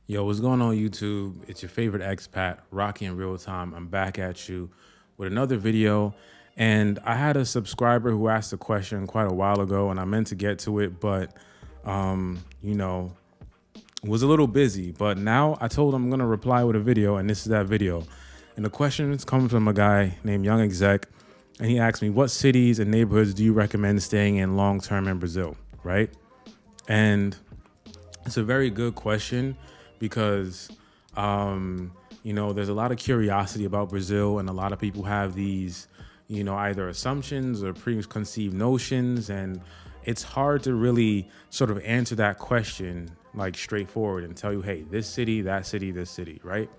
Yo, what's going on YouTube? It's your favorite expat, Rocky in real time. I'm back at you with another video. And I had a subscriber who asked a question quite a while ago, and I meant to get to it, but you know, was a little busy. But now I told him I'm gonna reply with a video, and this is that video. And the question is coming from a guy named Young Exec, and he asked me, what cities and neighborhoods do you recommend staying in long term in Brazil, right? And it's a very good question because, there's a lot of curiosity about Brazil, and a lot of people have these, either assumptions or preconceived notions. And it's hard to really sort of answer that question like straightforward and tell you, hey, this city, that city, this city, right?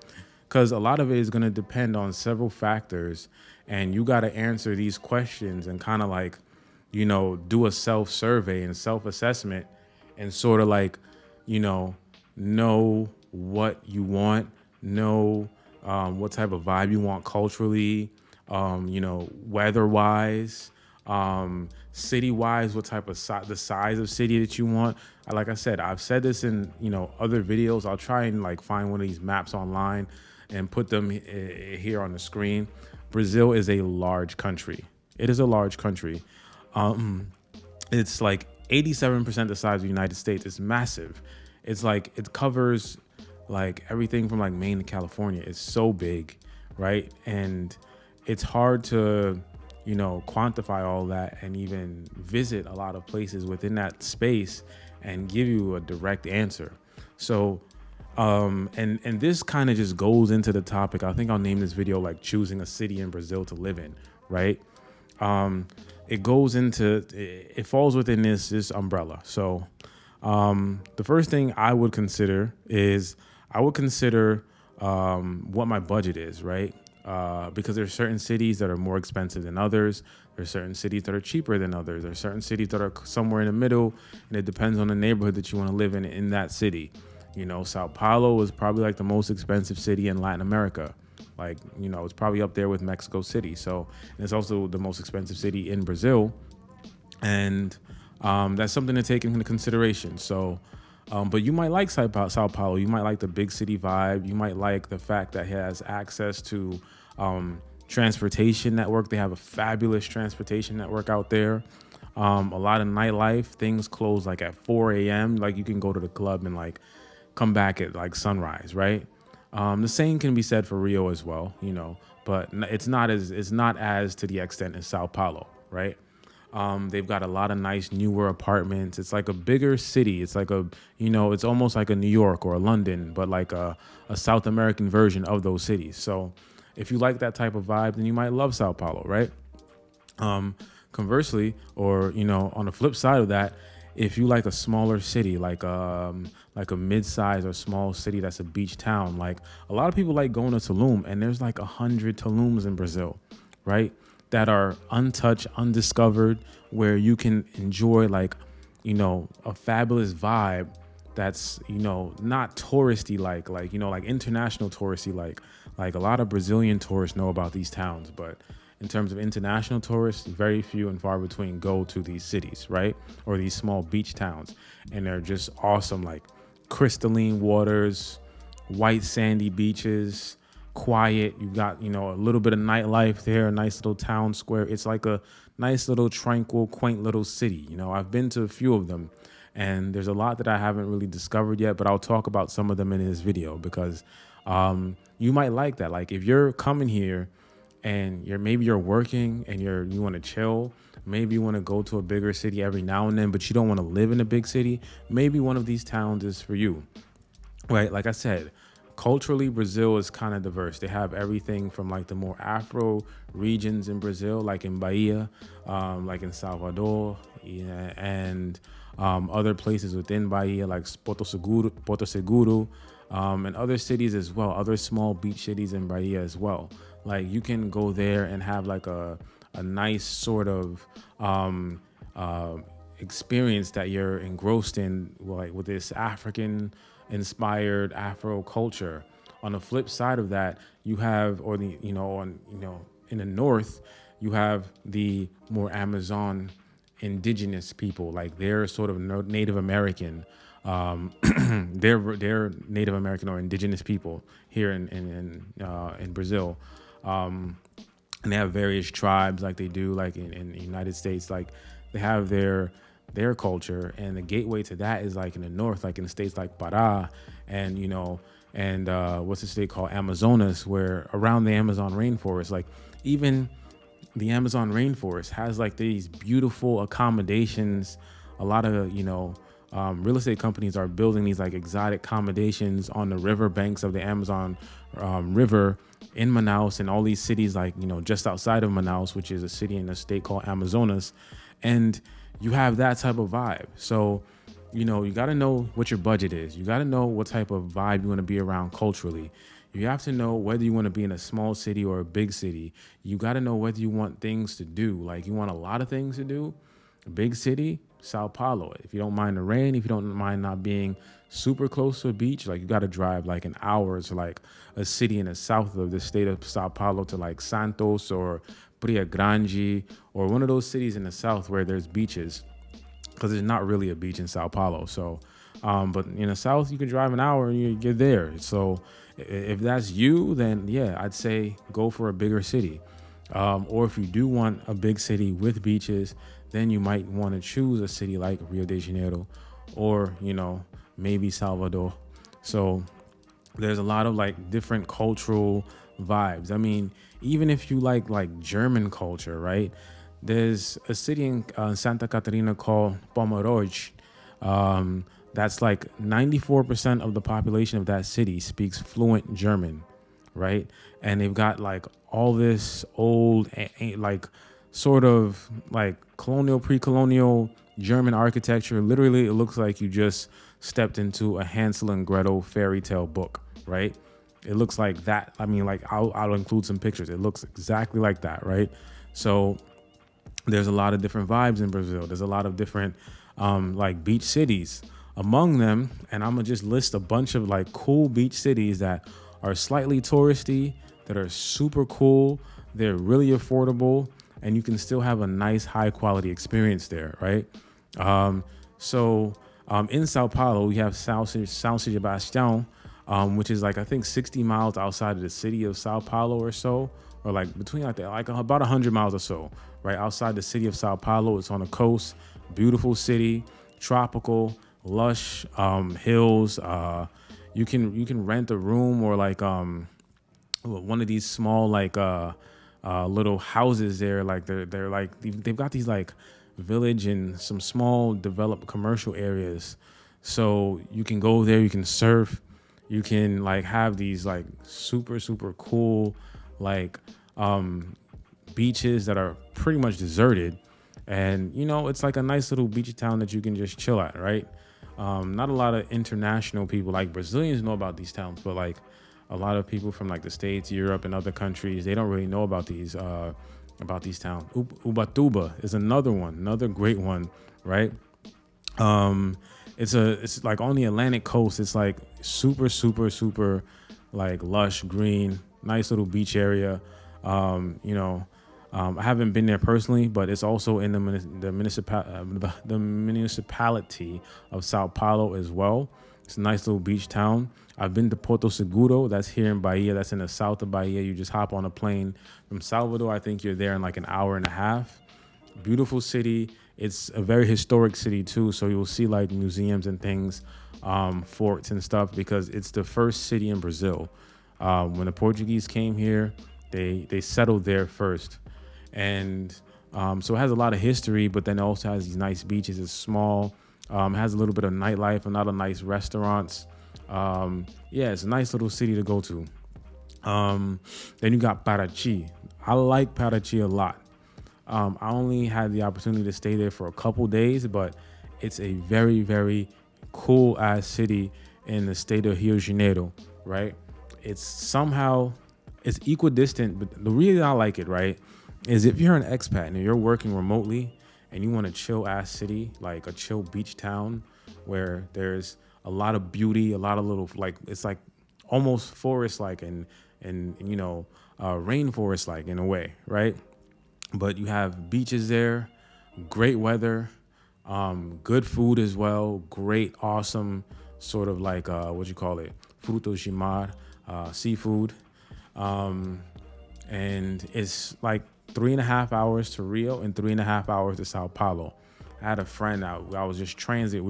Because a lot of it is going to depend on several factors, and you got to answer these questions and kind of like, do a self survey and self assessment and sort of like, know what you want, know what type of vibe you want culturally, weather-wise, city-wise, what type of the size of city that you want. Like I said, I've said this in other videos. I'll try and like find one of these maps online and put them here on the screen. Brazil is a large country. It is a large country. It's like 87% the size of the United States. It's massive. It's like it covers like everything from like Maine to California. It's so big, right? And it's hard to, quantify all that and even visit a lot of places within that space and give you a direct answer. So, and this kind of just goes into the topic. I think I'll name this video like choosing a city in Brazil to live in, right? It goes into, it falls within this umbrella. So, the first thing I would consider is what my budget is, right? Because there's certain cities that are more expensive than others. There's certain cities that are cheaper than others. There's certain cities that are somewhere in the middle, and it depends on the neighborhood that you want to live in that city. Sao Paulo is probably like the most expensive city in Latin America. Like, it's probably up there with Mexico City. So, and it's also the most expensive city in Brazil. And that's something to take into consideration. So, but you might like Sao Paulo. You might like the big city vibe. You might like the fact that it has access to transportation network. They have a fabulous transportation network out there. A lot of nightlife. Things close like at 4 a.m. Like you can go to the club and like come back at like sunrise, right? The same can be said for Rio as well, but it's not as to the extent as Sao Paulo, right? They've got a lot of nice newer apartments. It's like a bigger city. It's like it's almost like a New York or a London, but like a South American version of those cities. So if you like that type of vibe, then you might love Sao Paulo, right? Conversely, or on the flip side of that, if you like a smaller city, like a mid-size or small city that's a beach town, like a lot of people like going to Tulum, and there's like 100 Tulums in Brazil, right? That are untouched, undiscovered, where you can enjoy like, a fabulous vibe that's, not touristy like international touristy like a lot of Brazilian tourists know about these towns, but in terms of international tourists, very few and far between go to these cities, right? Or these small beach towns. And they're just awesome, like crystalline waters, white sandy beaches, quiet. You've got, a little bit of nightlife there, a nice little town square. It's like a nice little tranquil, quaint little city. I've been to a few of them, and there's a lot that I haven't really discovered yet, but I'll talk about some of them in this video because you might like that. Like if you're coming here and maybe you're working and you want to chill, maybe you want to go to a bigger city every now and then, but you don't want to live in a big city, maybe one of these towns is for you, right? Like I said, culturally, Brazil is kind of diverse. They have everything from like the more Afro regions in Brazil, like in Bahia, like in Salvador, yeah, and other places within Bahia, like Porto Seguro, and other cities as well, other small beach cities in Bahia as well. Like you can go there and have like a nice sort of experience that you're engrossed in, like with this African inspired Afro culture. On the flip side of that, you have, or the, in the north, you have the more Amazon indigenous people, like they're sort of Native American. They're Native American or indigenous people here in Brazil. Um, and they have various tribes like they do like in the United States. Like they have their culture, and the gateway to that is like in the north, like in states like Pará, and and what's the state called, Amazonas, where around the Amazon rainforest, like even the Amazon rainforest has like these beautiful accommodations. A lot of real estate companies are building these like exotic accommodations on the river banks of the Amazon River in Manaus and all these cities like just outside of Manaus, which is a city in a state called Amazonas, and you have that type of vibe. So you got to know what your budget is. You got to know what type of vibe you want to be around culturally. You have to know whether you want to be in a small city or a big city. You got to know whether you want things to do. Like you want a lot of things to do. A big city, Sao Paulo. If you don't mind the rain, if you don't mind not being super close to a beach, like you got to drive like an hour to like a city in the south of the state of Sao Paulo to like Santos or Praia Grande or one of those cities in the south where there's beaches, because there's not really a beach in Sao Paulo. So, but in the south, you can drive an hour and you get there. So if that's you, then yeah, I'd say go for a bigger city. Or if you do want a big city with beaches, then you might want to choose a city like Rio de Janeiro or, maybe Salvador. So there's a lot of like different cultural vibes. I mean, even if you like German culture, right? There's a city in Santa Catarina called Pomerode. That's like 94% of the population of that city speaks fluent German, right? And they've got like all this old, like sort of like colonial, pre-colonial German architecture. Literally, it looks like you just stepped into a Hansel and Gretel fairy tale book, right? It looks like that. I mean, like I'll include some pictures. It looks exactly like that, right? So there's a lot of different vibes in Brazil. There's a lot of different like beach cities among them. And I'm gonna just list a bunch of like cool beach cities that are slightly touristy, that are super cool. They're really affordable, and you can still have a nice high quality experience there, right? In Sao Paulo, we have São Sebastião, which is like I think 60 miles outside of the city of Sao Paulo or so, or like between like about 100 miles or so, right outside the city of Sao Paulo. It's on the coast, beautiful city, tropical, lush hills. You can rent a room or like one of these small like little houses there. Like they're like they've got these like village and some small developed commercial areas, so you can go there, you can surf, you can like have these like super cool like beaches that are pretty much deserted, and it's like a nice little beach town that you can just chill at, right? Not a lot of international people, like Brazilians know about these towns, but like a lot of people from like the States, Europe, and other countries, they don't really know about these towns. Ubatuba is another great one, right? It's like on the Atlantic coast. It's like super like lush green, nice little beach area. I haven't been there personally, but it's also in the municipality of Sao Paulo as well. It's a nice little beach town. I've been to Porto Seguro. That's here in Bahia. That's in the south of Bahia. You just hop on a plane from Salvador. I think you're there in like an hour and a half. Beautiful city. It's a very historic city too. So you'll see like museums and things, forts and stuff, because it's the first city in Brazil. When the Portuguese came here, they settled there first. And so it has a lot of history, but then it also has these nice beaches. It's small. It has a little bit of nightlife and a lot of nice restaurants. It's a nice little city to go to. Then you got Paraty. I like Paraty a lot. I only had the opportunity to stay there for a couple days, but it's a very cool ass city in the state of Rio de Janeiro, right? It's equidistant, but the reason I like it, right, is if you're an expat and you're working remotely and you want a chill ass city, like a chill beach town where there's a lot of beauty, a lot of little, like, it's like almost forest like and rainforest like in a way, right? But you have beaches there, Great weather, good food as well. Great, awesome sort of like what you call it, frutos de mar, seafood. Um, and it's like 3.5 hours to Rio and 3.5 hours to Sao Paulo. I had a friend I was just transit.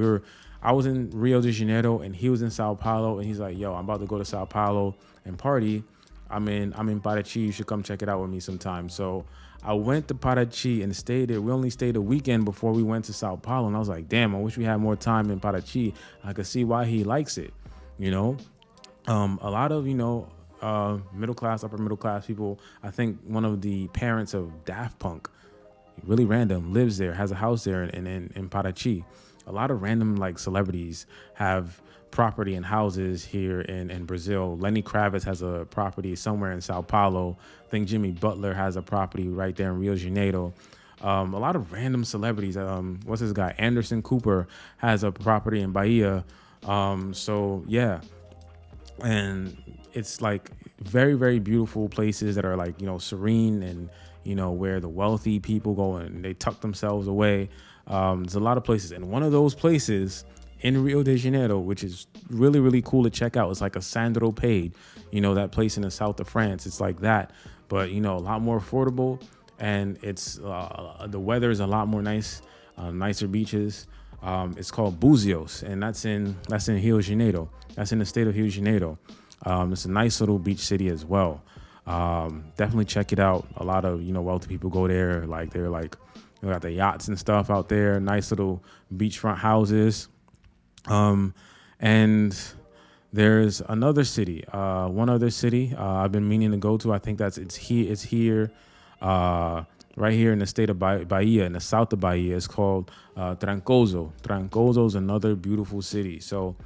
I was in Rio de Janeiro and he was in Sao Paulo, and he's like, "Yo, I'm about to go to Sao Paulo and party. I'm in Parachi. You should come check it out with me sometime." So I went to Parachi and stayed there. We only stayed a weekend before we went to Sao Paulo, and I was like, "Damn, I wish we had more time in Parachi." I could see why he likes it, you know. A lot of middle class, upper middle class people. I think one of the parents of Daft Punk, really random, lives there, has a house there in Parachi. A lot of random like celebrities have property and houses here in Brazil. Lenny Kravitz has a property somewhere in Sao Paulo. I think Jimmy Butler has a property right there in Rio de Janeiro. A lot of random celebrities. What's this guy? Anderson Cooper has a property in Bahia. So yeah, and it's like very very beautiful places that are like serene, and where the wealthy people go and they tuck themselves away. There's a lot of places, and one of those places in Rio de Janeiro, which is really really cool to check out, it's like a Sandro Page, that place in the south of France. It's like that, but a lot more affordable, and it's the weather is a lot more nice, nicer beaches. It's called Buzios, and that's in Rio de Janeiro. That's in the state of Rio de Janeiro. It's a nice little beach city as well. Definitely check it out. A lot of wealthy people go there. Like they're like got the yachts and stuff out there. Nice little beachfront houses. And there's another city, one other city I've been meaning to go to. I think it's here. It's here, right here in the state of Bahia, in the south of Bahia. It's called Trancoso. Trancoso is another beautiful city. So,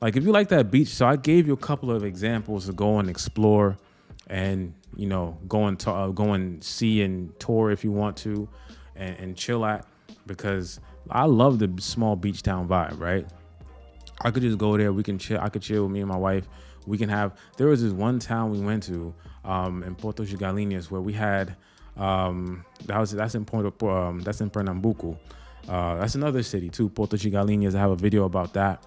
like, if you like that beach, so I gave you a couple of examples to go and explore, and go and see and tour if you want to, and chill at, because I love the small beach town vibe, right? I could just go there. We can chill. I could chill with me and my wife. There was this one town we went to in Porto de Galinhas where we had, that's in that's in Pernambuco. That's another city too, Porto de Galinhas. I have a video about that.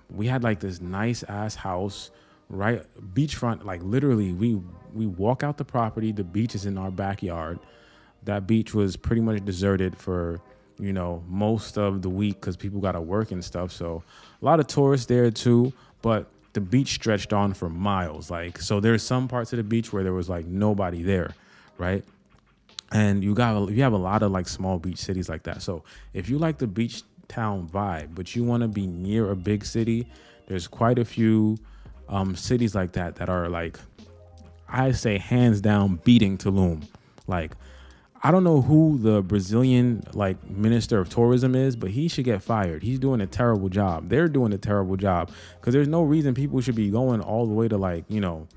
We had like this nice ass house, right, beachfront. Like literally, we walk out the property. The beach is in our backyard. That beach was pretty much deserted for most of the week because people got to work and stuff. So a lot of tourists there too, but the beach stretched on for miles. Like, so there's some parts of the beach where there was like nobody there, right? And you have a lot of like small beach cities like that. So if you like the beach town vibe, but you want to be near a big city, there's quite a few cities like that are like, I say hands down beating Tulum. Like, I don't know who the Brazilian like minister of tourism is, but he should get fired. He's doing a terrible job. They're doing a terrible job, because there's no reason people should be going all the way to like I'm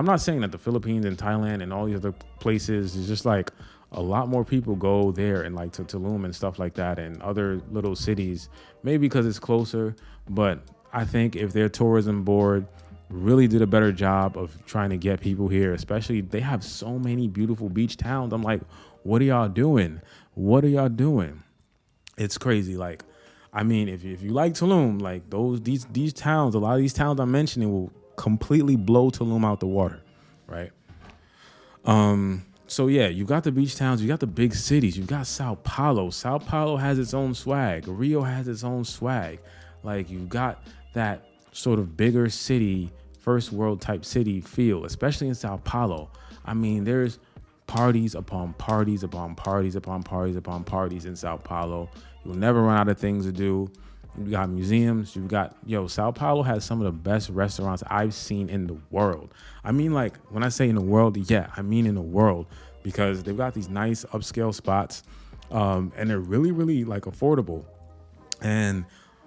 not saying that the Philippines and Thailand and all these other places is just like a lot more people go there, and like to Tulum and stuff like that, and other little cities, maybe because it's closer. But I think if their tourism board really did a better job of trying to get people here, especially they have so many beautiful beach towns. I'm like, what are y'all doing? What are y'all doing? It's crazy. Like, I mean, if you like Tulum, like these towns, a lot of these towns I'm mentioning will completely blow Tulum out the water, right? So yeah, you got the beach towns, you got the big cities, you got Sao Paulo. Sao Paulo has its own swag. Rio has its own swag. Like, you got that sort of bigger city, first world type city feel, especially in Sao Paulo. I mean, there's parties upon parties upon parties upon parties upon parties in Sao Paulo. You'll never run out of things to do. You got museums. Sao Paulo has some of the best restaurants I've seen in the world. I mean, like, when I say in the world, yeah, I mean in the world, because they've got these nice upscale spots, and they're really, really like affordable. And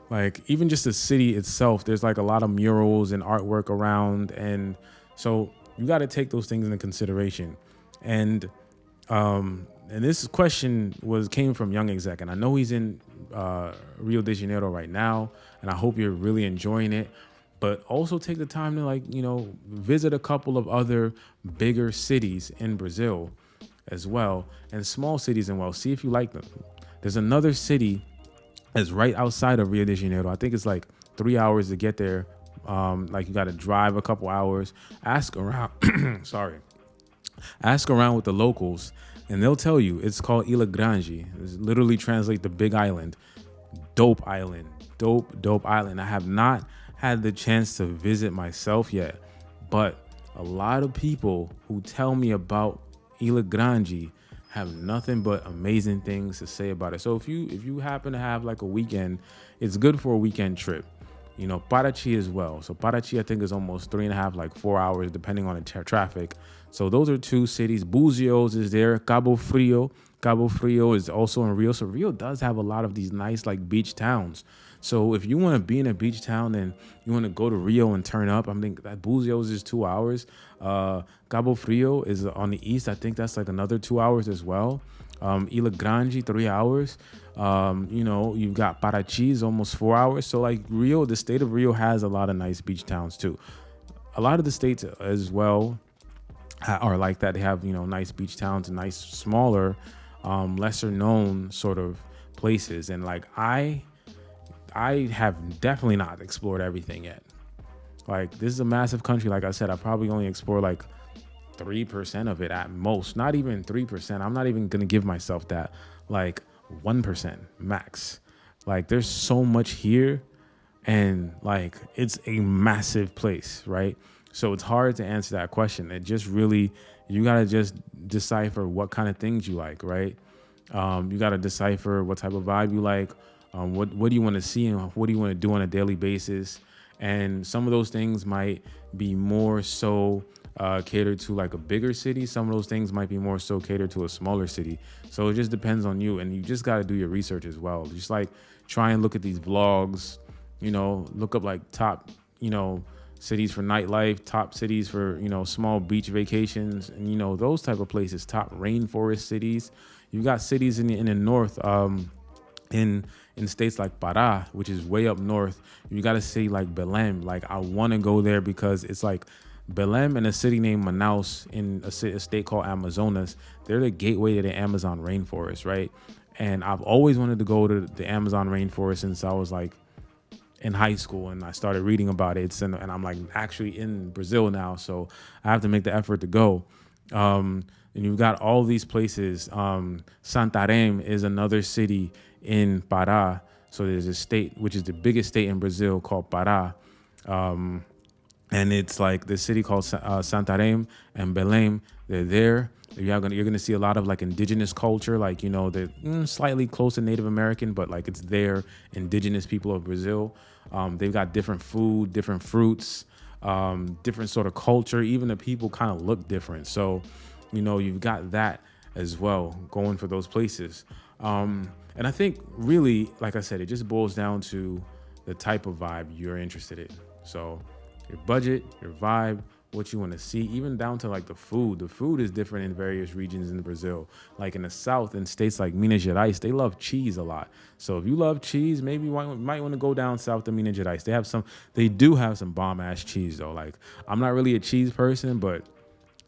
like, even just the city itself, there's like a lot of murals and artwork around. And so you got to take those things into consideration. And this question came from Young Exec, and I know he's in Rio de Janeiro right now, and I hope you're really enjoying it. But also take the time to visit a couple of other bigger cities in Brazil, as well, and small cities as well. See if you like them. There's another city that's right outside of Rio de Janeiro. I think it's like 3 hours to get there. Like you got to drive a couple hours. Ask around. Sorry, ask around with the locals, and they'll tell you it's called Ilha Grande. It's literally translate the Big Island. Dope island, dope island. I have not had the chance to visit myself yet, but a lot of people who tell me about Ilha Grande have nothing but amazing things to say about it. So if you happen to have like a weekend, it's good for a weekend trip. Parachi as well. So Parachi, I think, is almost 3.5, like 4 hours, depending on the traffic. So those are two cities. Buzios is there. Cabo Frio. Cabo Frio is also in Rio. So Rio does have a lot of these nice like beach towns. So if you want to be in a beach town and you want to go to Rio and turn up, I think that Buzios is 2 hours. Cabo Frio is on the east. I think that's like another 2 hours as well. Ilha Grande, 3 hours. You've got Parachi is almost 4 hours. So like Rio, the state of Rio has a lot of nice beach towns too. A lot of the states as well are like that. They have, nice beach towns and nice smaller, lesser known sort of places. And like I have definitely not explored everything yet. Like this is a massive country. Like I said, I probably only explored like 3% of it at most. Not even 3%. I'm not even gonna give myself that. Like 1% max. Like there's so much here, and like it's a massive place, right? So it's hard to answer that question. It just really, you gotta just decipher what kind of things you like, right? You gotta decipher what type of vibe you like. What do you want to see and what do you want to do on a daily basis? And some of those things might be more so catered to like a bigger city. Some of those things might be more so catered to a smaller city. So it just depends on you, and you just got to do your research as well. Just like try and look at these vlogs, look up like top, cities for nightlife, top cities for, small beach vacations, and, those type of places, top rainforest cities. You got cities in the north, in states like Pará, which is way up north. You got to see like Belém. Like I want to go there because it's like Belém and a city named Manaus in a state called Amazonas. They're the gateway to the Amazon rainforest, right? And I've always wanted to go to the Amazon rainforest since I was like in high school, and I started reading about it. And I'm like actually in Brazil now, so I have to make the effort to go. And you've got all these places. Santarém is another city in Pará. So there's a state, which is the biggest state in Brazil, called Pará. And it's like the city called Santarém and Belém. They're there. You're gonna see a lot of like indigenous culture, like they're slightly close to Native American, but like it's their indigenous people of Brazil. They've got different food, different fruits, different sort of culture. Even the people kind of look different. So you've got that as well going for those places. And I think really, like I said, it just boils down to the type of vibe you're interested in. So your budget, your vibe, what you want to see, even down to like the food. The food is different in various regions in Brazil. Like in the South, in states like Minas Gerais, they love cheese a lot. So if you love cheese, maybe you might want to go down south to Minas Gerais. They do have some bomb ass cheese though. Like I'm not really a cheese person, but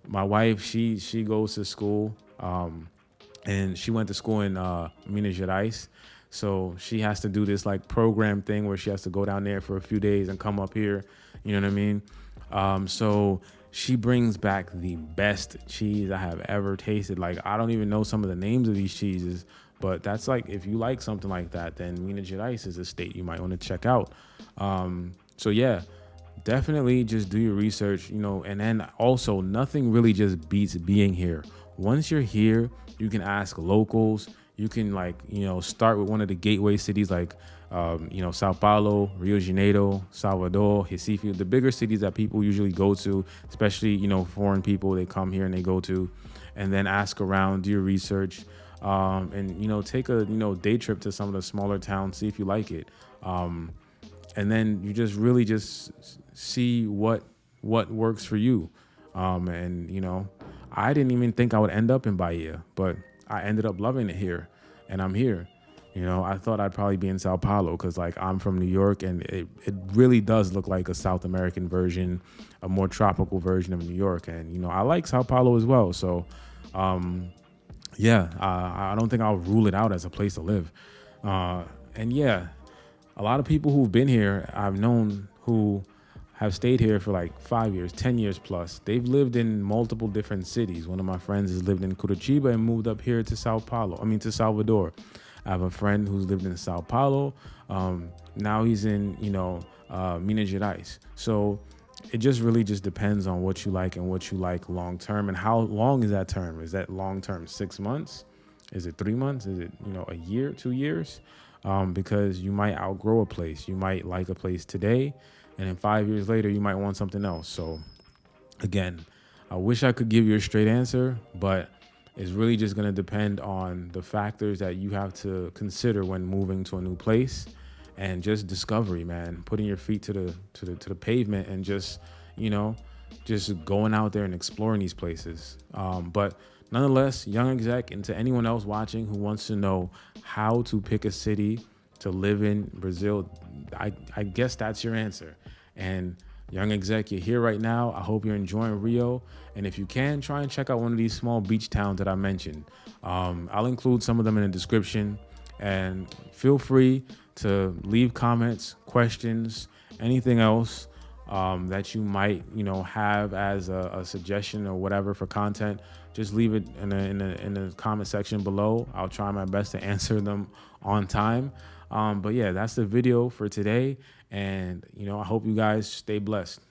my wife, she goes to school, and she went to school in Minas Gerais. So she has to do this like program thing where she has to go down there for a few days and come up here. You know what I mean? So she brings back the best cheese I have ever tasted. Like I don't even know some of the names of these cheeses, but that's like, if you like something like that, then Minas Gerais is a state you might want to check out. So yeah, definitely just do your research, and then also nothing really just beats being here. Once you're here, you can ask locals. You can start with one of the gateway cities like, Sao Paulo, Rio de Janeiro, Salvador, Recife, the bigger cities that people usually go to, especially, foreign people, they come here and they go to, and then ask around, do your research, and, take a, day trip to some of the smaller towns, see if you like it. And then you just really just see what works for you. And, I didn't even think I would end up in Bahia, but I ended up loving it here, and I'm here. I thought I'd probably be in Sao Paulo because like I'm from New York, and it really does look like a South American version, a more tropical version of New York. And, I like Sao Paulo as well. So, yeah, I don't think I'll rule it out as a place to live. And yeah, a lot of people who've been here, I've known who have stayed here for like 5 years, 10 years plus. They've lived in multiple different cities. One of my friends has lived in Curitiba and moved up here to to Salvador. I have a friend who's lived in Sao Paulo. Now he's in, Minas Gerais. So it just really just depends on what you like and what you like long term. And how long is that term? Is that long term 6 months? Is it 3 months? Is it, a year, 2 years? Because you might outgrow a place. You might like a place today, and then 5 years later, you might want something else. So again, I wish I could give you a straight answer, but it's really just going to depend on the factors that you have to consider when moving to a new place, and just discovery, man. Putting your feet to the pavement and you know, just going out there and exploring these places. But nonetheless, young exec, and to anyone else watching who wants to know how to pick a city to live in Brazil, I guess that's your answer. And young exec, you're here right now. I hope you're enjoying Rio. And if you can, try and check out one of these small beach towns that I mentioned. I'll include some of them in the description. And feel free to leave comments, questions, anything else that you might, have as a suggestion or whatever for content. Just leave it in the comment section below. I'll try my best to answer them on time. But yeah, that's the video for today. And, I hope you guys stay blessed.